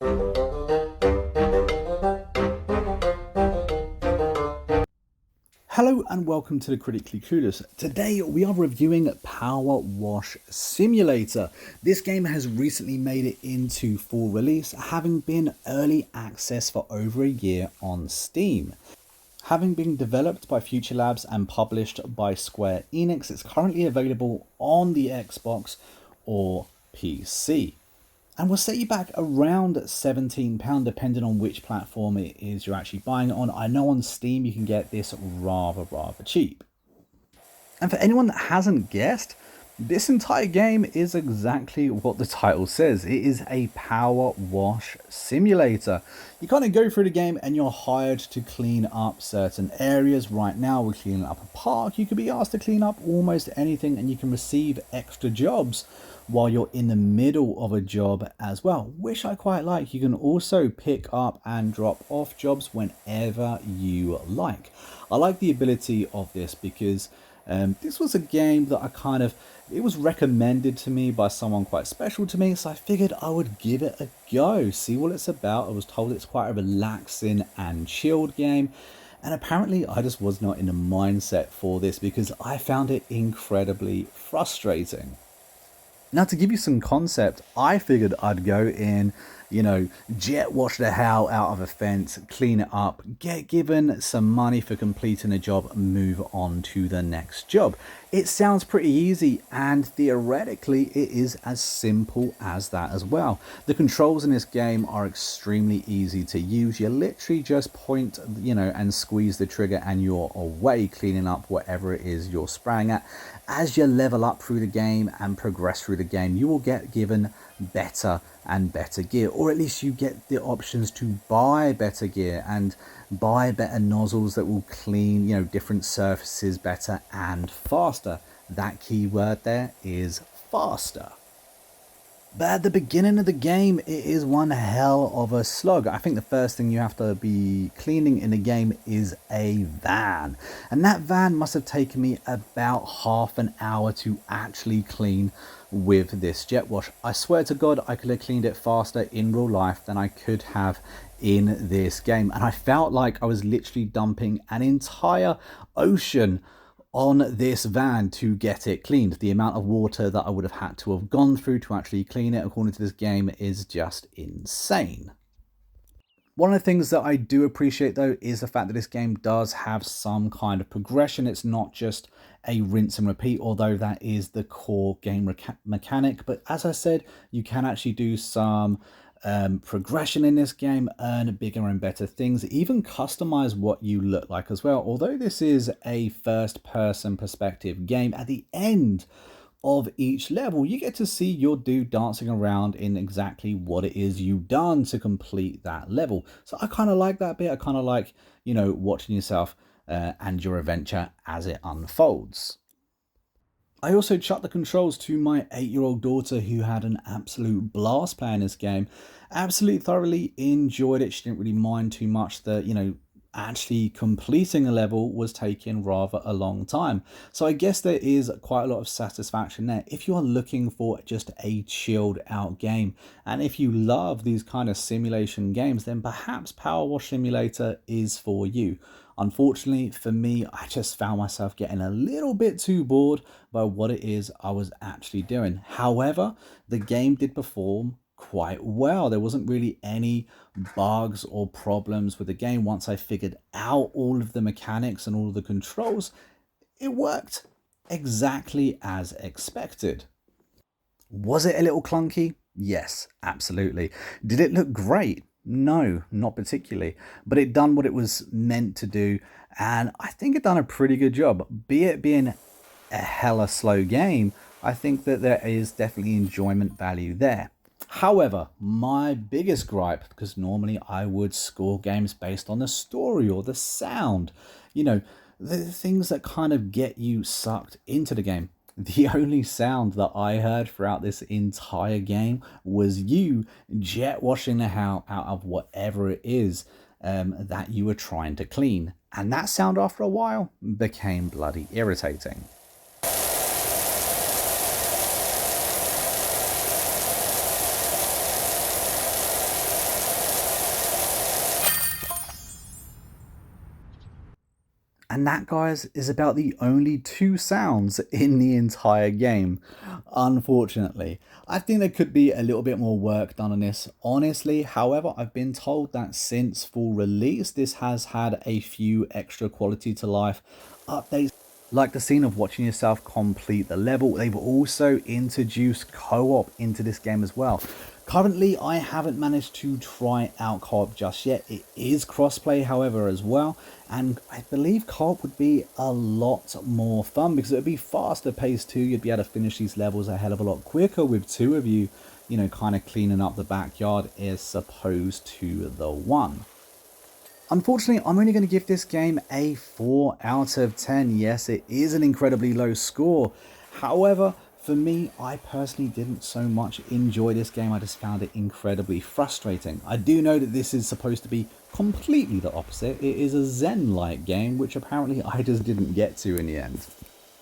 Hello and welcome to the Critically Clueless. Today we are reviewing Power Wash Simulator. This game has recently made it into full release, having been early access for over a year on Steam. Having been developed by Future Labs and published by Square Enix, it's currently available on the Xbox or PC. And will set you back around £17 depending on which platform it is you're actually buying it on. I know on Steam you can get this rather cheap. And for anyone that hasn't guessed, this entire game is exactly what the title says. It is a power wash simulator. You kind of go through the game and you're hired to clean up certain areas. Right now we're cleaning up a park. You could be asked to clean up almost anything and you can receive extra jobs while you're in the middle of a job as well, which I quite like. You can also pick up and drop off jobs whenever you like. I like the ability of this because this was a game that it was recommended to me by someone quite special to me, so I figured I would give it a go, see what it's about. I was told it's quite a relaxing and chilled game, and apparently I just was not in the mindset for this because I found it incredibly frustrating. Now, to give you some concept, I figured I'd go in, jet wash the hell out of a fence, clean it up, get given some money for completing a job, move on to the next job. It sounds pretty easy, and theoretically it is as simple as that as well. The controls in this game are extremely easy to use. You literally just point, and squeeze the trigger and you're away cleaning up whatever it is you're spraying at. As you level up through the game and progress through the game, you will get given better and better gear, or at least you get the options to buy better gear and buy better nozzles that will clean, different surfaces better and faster. That key word there is faster. But at the beginning of the game, it is one hell of a slog. I think the first thing you have to be cleaning in the game is a van. And that van must have taken me about half an hour to actually clean with this jet wash. I swear to God, I could have cleaned it faster in real life than I could have in this game. And I felt like I was literally dumping an entire ocean on this van to get it cleaned. The amount of water that I would have had to have gone through to actually clean it, according to this game, is just insane. One of the things that I do appreciate though is the fact that this game does have some kind of progression. It's not just a rinse and repeat, although that is the core game mechanic. But as I said, you can actually do some progression in this game, earn bigger and better things, even customize what you look like as well. Although this is a first person perspective game, at the end of each level you get to see your dude dancing around in exactly what it is you've done to complete that level. So I kind of like that bit. I kind of like, watching yourself and your adventure as it unfolds. I also chucked the controls to my 8-year-old daughter, who had an absolute blast playing this game. Absolutely thoroughly enjoyed it. She didn't really mind too much that, actually completing a level was taking rather a long time. So I guess there is quite a lot of satisfaction there if you are looking for just a chilled out game. And if you love these kind of simulation games, then perhaps Power Wash Simulator is for you. Unfortunately for me, I just found myself getting a little bit too bored by what it is I was actually doing. However, the game did perform quite well. There wasn't really any bugs or problems with the game. Once I figured out all of the mechanics and all of the controls, it worked exactly as expected. Was it a little clunky? Yes, absolutely. Did it look great? No, not particularly, but it done what it was meant to do, and I think it done a pretty good job. Be it being a hella slow game, I think that there is definitely enjoyment value there. However, my biggest gripe, because normally I would score games based on the story or the sound, the things that kind of get you sucked into the game. The only sound that I heard throughout this entire game was you jet washing the hell out of whatever it is that you were trying to clean. And that sound, after a while, became bloody irritating. And that, guys, is about the only two sounds in the entire game, unfortunately. I think there could be a little bit more work done on this, honestly. However, I've been told that since full release, this has had a few extra quality to life updates, like the scene of watching yourself complete the level. They've also introduced co-op into this game as well. Currently, I haven't managed to try out co-op just yet. It is crossplay, however, as well, and I believe co-op would be a lot more fun because it would be faster paced too. You'd be able to finish these levels a hell of a lot quicker with two of you, kind of cleaning up the backyard as opposed to the one. Unfortunately, I'm only going to give this game a 4 out of 10. Yes, it is an incredibly low score. However, for me, I personally didn't so much enjoy this game. I just found it incredibly frustrating. I do know that this is supposed to be completely the opposite. It is a Zen-like game, which apparently I just didn't get to in the end.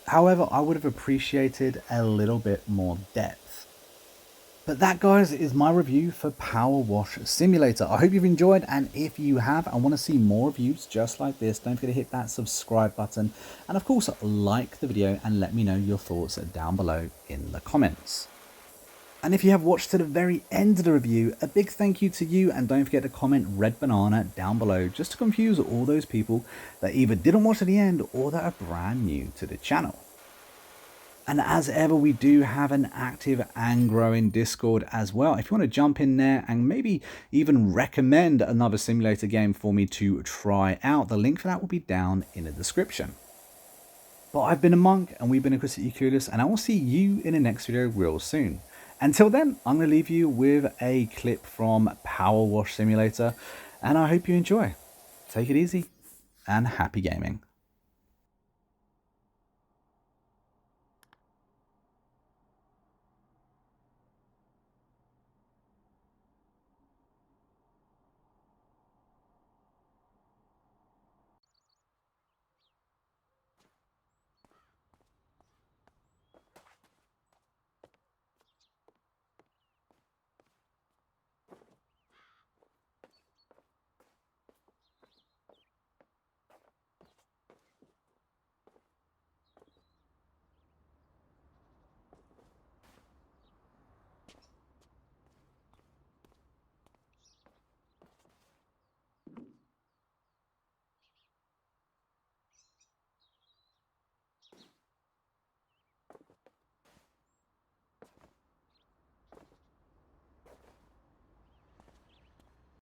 However, I would have appreciated a little bit more depth. But that, guys, is my review for Power Wash Simulator. I hope you've enjoyed, and if you have and want to see more reviews just like this, don't forget to hit that subscribe button, and of course like the video and let me know your thoughts down below in the comments. And if you have watched to the very end of the review, a big thank you to you, and don't forget to comment red banana down below just to confuse all those people that either didn't watch to the end or that are brand new to the channel. And as ever, we do have an active and growing Discord as well. If you want to jump in there and maybe even recommend another simulator game for me to try out, the link for that will be down in the description. But I've been a Monk, and we've been a Critically Clueless, and I will see you in the next video real soon. Until then, I'm going to leave you with a clip from Power Wash Simulator, and I hope you enjoy. Take it easy, and happy gaming.